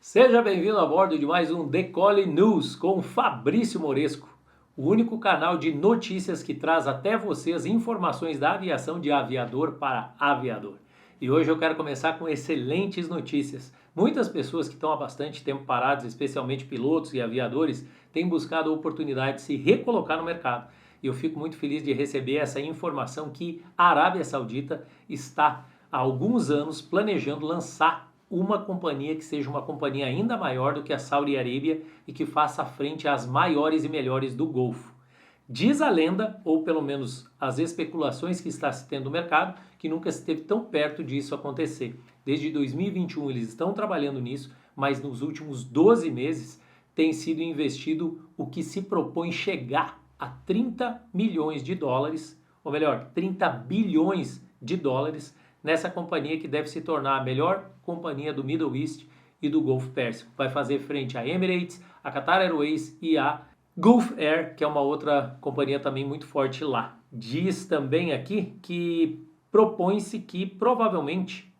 Seja bem-vindo a bordo de mais um Decole News com Fabrício Moresco, o único canal de notícias que traz até você as informações da aviação de aviador para aviador. E hoje eu quero começar com excelentes notícias. Muitas pessoas que estão há bastante tempo paradas, especialmente pilotos e aviadores, têm buscado a oportunidade de se recolocar no mercado. E eu fico muito feliz de receber essa informação que a Arábia Saudita está há alguns anos planejando lançar uma companhia que seja uma companhia ainda maior do que a Saudi Arábia e que faça frente às maiores e melhores do Golfo. Diz a lenda, ou pelo menos as especulações que está se tendo no mercado, que nunca esteve tão perto disso acontecer. Desde 2021 eles estão trabalhando nisso, mas nos últimos 12 meses tem sido investido o que se propõe chegar a 30 milhões de dólares, ou melhor, 30 bilhões de dólares, nessa companhia que deve se tornar a melhor companhia do Middle East e do Golfo Pérsico. Vai fazer frente a Emirates, a Qatar Airways e a Gulf Air, que é uma outra companhia também muito forte lá. Diz também aqui que propõe-se que provavelmente,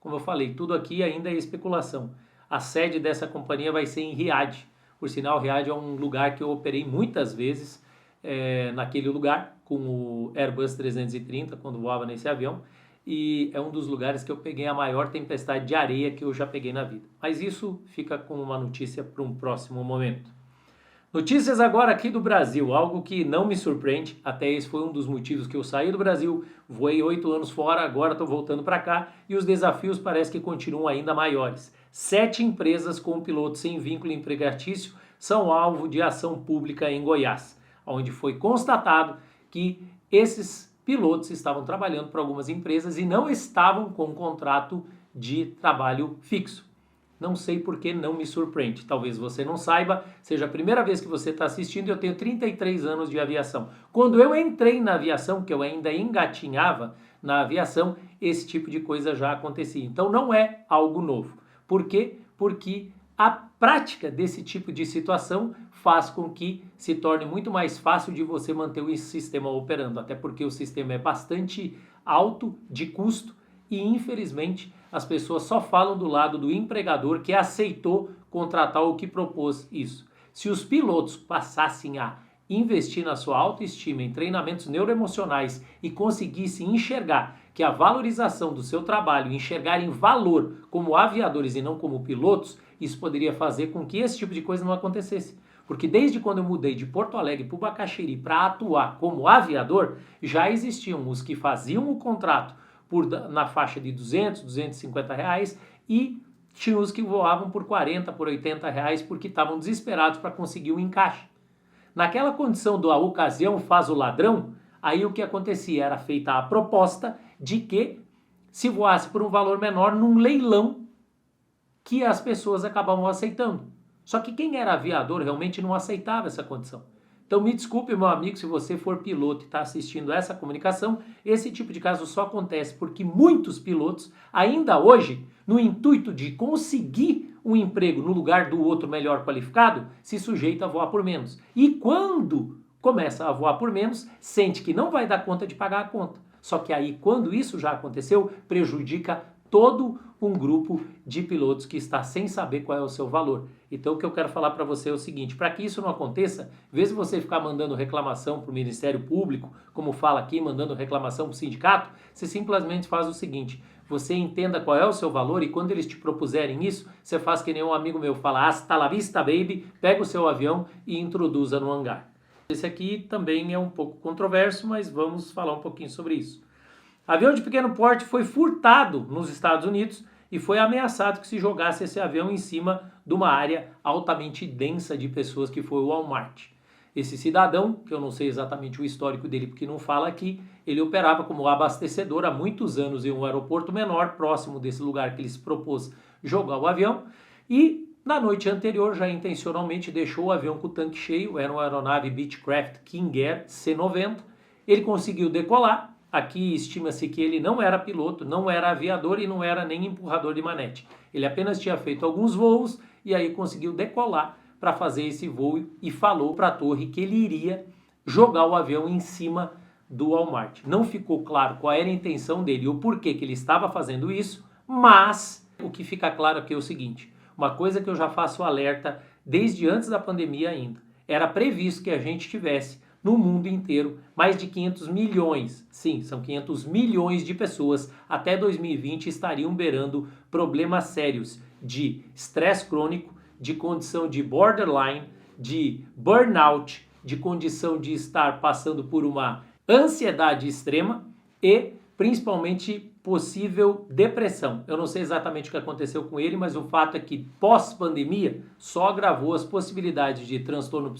como eu falei, tudo aqui ainda é especulação, a sede dessa companhia vai ser em Riad. Por sinal, Riad é um lugar que eu operei muitas vezes naquele lugar, com o Airbus 330, quando voava nesse avião, e é um dos lugares que eu peguei a maior tempestade de areia que eu já peguei na vida. Mas isso fica como uma notícia para um próximo momento. Notícias agora aqui do Brasil, algo que não me surpreende, até esse foi um dos motivos que eu saí do Brasil, voei 8 anos fora, agora estou voltando para cá e os desafios parece que continuam ainda maiores. 7 empresas com pilotos sem vínculo empregatício são alvo de ação pública em Goiás, onde foi constatado que esses pilotos estavam trabalhando para algumas empresas e não estavam com um contrato de trabalho fixo. Não sei por que não me surpreende. Talvez você não saiba, seja a primeira vez que você está assistindo, eu tenho 33 anos de aviação. Quando eu entrei na aviação, que eu ainda engatinhava na aviação, esse tipo de coisa já acontecia. Então não é algo novo. Por quê? Porque a prática desse tipo de situação faz com que se torne muito mais fácil de você manter o sistema operando, até porque o sistema é bastante alto de custo e infelizmente as pessoas só falam do lado do empregador que aceitou contratar ou que propôs isso. Se os pilotos passassem a investir na sua autoestima, em treinamentos neuroemocionais e conseguissem enxergar que a valorização do seu trabalho, enxergarem valor como aviadores e não como pilotos, isso poderia fazer com que esse tipo de coisa não acontecesse. Porque desde quando eu mudei de Porto Alegre para o Bacaxiri para atuar como aviador, já existiam os que faziam o contrato na faixa de 200, 250 reais e tinha os que voavam por 40, por 80 reais porque estavam desesperados para conseguir o encaixe. Naquela condição da ocasião faz o ladrão, aí o que acontecia? Era feita a proposta de que se voasse por um valor menor num leilão que as pessoas acabavam aceitando. Só que quem era aviador realmente não aceitava essa condição. Então me desculpe, meu amigo, se você for piloto e está assistindo essa comunicação, esse tipo de caso só acontece porque muitos pilotos, ainda hoje, no intuito de conseguir um emprego no lugar do outro melhor qualificado, se sujeita a voar por menos. E quando começa a voar por menos, sente que não vai dar conta de pagar a conta. Só que aí, quando isso já aconteceu, prejudica todo um grupo de pilotos que está sem saber qual é o seu valor. Então o que eu quero falar para você é o seguinte, para que isso não aconteça, em vez de você ficar mandando reclamação para o Ministério Público, como fala aqui, mandando reclamação para o sindicato, você simplesmente faz o seguinte, você entenda qual é o seu valor e quando eles te propuserem isso, você faz que nem um amigo meu fala, hasta la vista baby, pega o seu avião e introduza no hangar. Esse aqui também é um pouco controverso, mas vamos falar um pouquinho sobre isso. Avião de pequeno porte foi furtado nos Estados Unidos e foi ameaçado que se jogasse esse avião em cima de uma área altamente densa de pessoas que foi o Walmart. Esse cidadão, que eu não sei exatamente o histórico dele porque não fala aqui, ele operava como abastecedor há muitos anos em um aeroporto menor, próximo desse lugar que ele se propôs jogar o avião, e na noite anterior já intencionalmente deixou o avião com o tanque cheio, era uma aeronave Beechcraft King Air C-90, ele conseguiu decolar. Aqui estima-se que ele não era piloto, não era aviador e não era nem empurrador de manete. Ele apenas tinha feito alguns voos e aí conseguiu decolar para fazer esse voo e falou para a torre que ele iria jogar o avião em cima do Walmart. Não ficou claro qual era a intenção dele e o porquê que ele estava fazendo isso, mas o que fica claro aqui é o seguinte, Uma coisa que eu já faço alerta desde antes da pandemia ainda. Era previsto que a gente tivesse no mundo inteiro mais de 500 milhões, sim, são 500 milhões de pessoas até 2020 estariam beirando problemas sérios de estresse crônico, de condição de borderline, de burnout, de condição de estar passando por uma ansiedade extrema e principalmente possível depressão. Eu não sei exatamente o que aconteceu com ele, mas o fato é que pós-pandemia só agravou as possibilidades de transtorno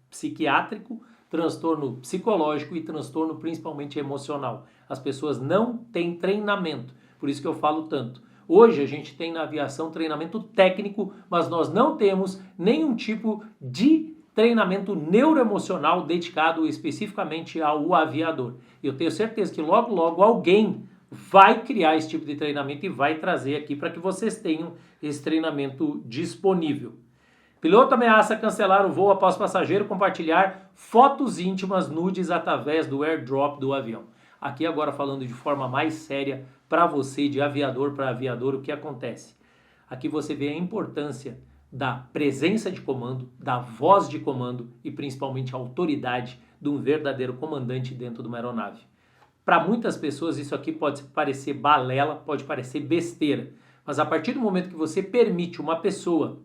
psiquiátrico, transtorno psicológico e transtorno principalmente emocional. As pessoas não têm treinamento, por isso que eu falo tanto. Hoje a gente tem na aviação treinamento técnico, mas nós não temos nenhum tipo de treinamento neuroemocional dedicado especificamente ao aviador. Eu tenho certeza que logo, logo alguém vai criar esse tipo de treinamento e vai trazer aqui para que vocês tenham esse treinamento disponível. Piloto ameaça cancelar o voo após passageiro compartilhar fotos íntimas nudes através do airdrop do avião. Aqui agora falando de forma mais séria para você, de aviador para aviador, o que acontece? Aqui você vê a importância da presença de comando, da voz de comando e principalmente a autoridade de um verdadeiro comandante dentro de uma aeronave. Para muitas pessoas isso aqui pode parecer balela, pode parecer besteira, mas a partir do momento que você permite uma pessoa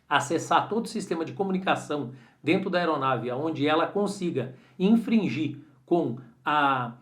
acessar todo o sistema de comunicação dentro da aeronave, onde ela consiga infringir com a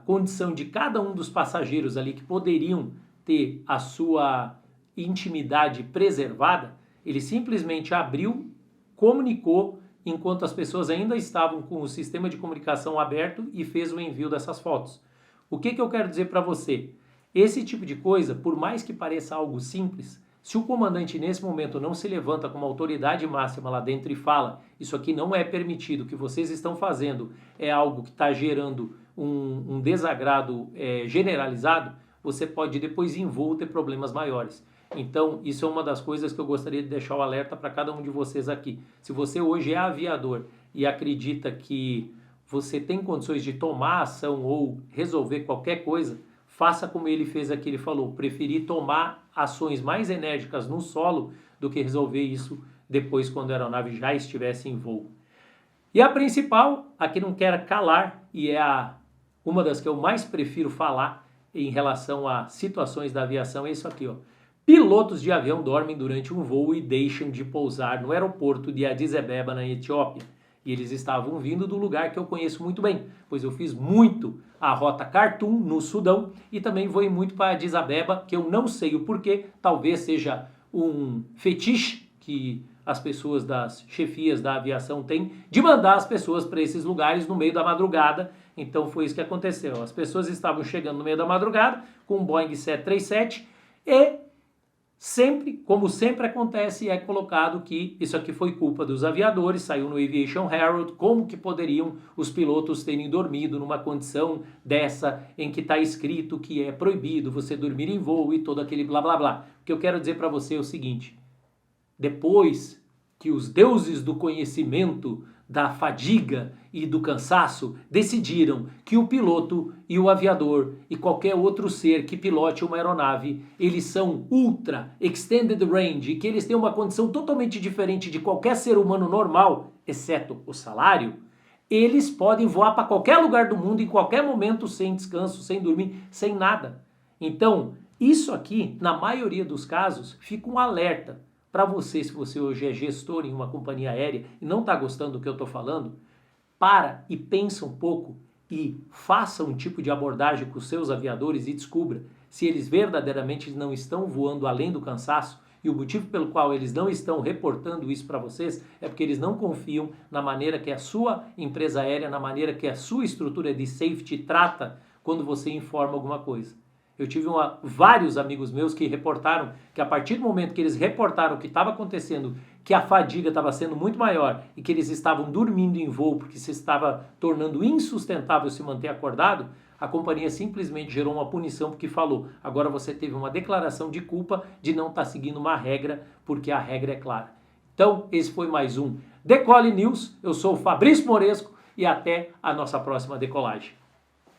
condição de cada um dos passageiros ali que poderiam ter a sua intimidade preservada, ele simplesmente abriu, comunicou enquanto as pessoas ainda estavam com o sistema de comunicação aberto e fez o envio dessas fotos. O que eu quero dizer para você? Esse tipo de coisa, por mais que pareça algo simples, se o comandante nesse momento não se levanta como autoridade máxima lá dentro e fala, isso aqui não é permitido, o que vocês estão fazendo é algo que está gerando um desagrado generalizado, você pode depois em voo ter problemas maiores. Então, isso é uma das coisas que eu gostaria de deixar o alerta para cada um de vocês aqui. Se você hoje é aviador e acredita que você tem condições de tomar ação ou resolver qualquer coisa, faça como ele fez aqui, ele falou, preferir tomar ações mais enérgicas no solo do que resolver isso depois quando a aeronave já estivesse em voo. E a principal, a que não quer calar, e é uma das que eu mais prefiro falar em relação a situações da aviação, é isso aqui, ó. Pilotos de avião dormem durante um voo e deixam de pousar no aeroporto de Addis Abeba, na Etiópia. E eles estavam vindo do lugar que eu conheço muito bem, pois eu fiz muito a rota Khartoum, no Sudão, e também voei muito para Addis Abeba, que eu não sei o porquê, talvez seja um fetiche que as pessoas das chefias da aviação têm, de mandar as pessoas para esses lugares no meio da madrugada. Então foi isso que aconteceu. As pessoas estavam chegando no meio da madrugada com um Boeing 737 e sempre, como sempre acontece, é colocado que isso aqui foi culpa dos aviadores, saiu no Aviation Herald, como que poderiam os pilotos terem dormido numa condição dessa em que está escrito que é proibido você dormir em voo e todo aquele blá blá blá. O que eu quero dizer para você é o seguinte, depois que os deuses do conhecimento, da fadiga e do cansaço decidiram que o piloto e o aviador e qualquer outro ser que pilote uma aeronave, eles são ultra extended range, que eles têm uma condição totalmente diferente de qualquer ser humano normal, exceto o salário, eles podem voar para qualquer lugar do mundo em qualquer momento sem descanso, sem dormir, sem nada. Então, isso aqui, na maioria dos casos, fica um alerta para você, se você hoje é gestor em uma companhia aérea e não está gostando do que eu estou falando, para e pensa um pouco e faça um tipo de abordagem com os seus aviadores e descubra se eles verdadeiramente não estão voando além do cansaço e o motivo pelo qual eles não estão reportando isso para vocês é porque eles não confiam na maneira que a sua empresa aérea, na maneira que a sua estrutura de safety trata quando você informa alguma coisa. Eu tive vários amigos meus que reportaram que a partir do momento que eles reportaram o que estava acontecendo, que a fadiga estava sendo muito maior e que eles estavam dormindo em voo porque se estava tornando insustentável se manter acordado, a companhia simplesmente gerou uma punição porque falou, agora você teve uma declaração de culpa de não estar seguindo uma regra porque a regra é clara. Então, esse foi mais um Decole News. Eu sou o Fabrício Moresco e até a nossa próxima decolagem.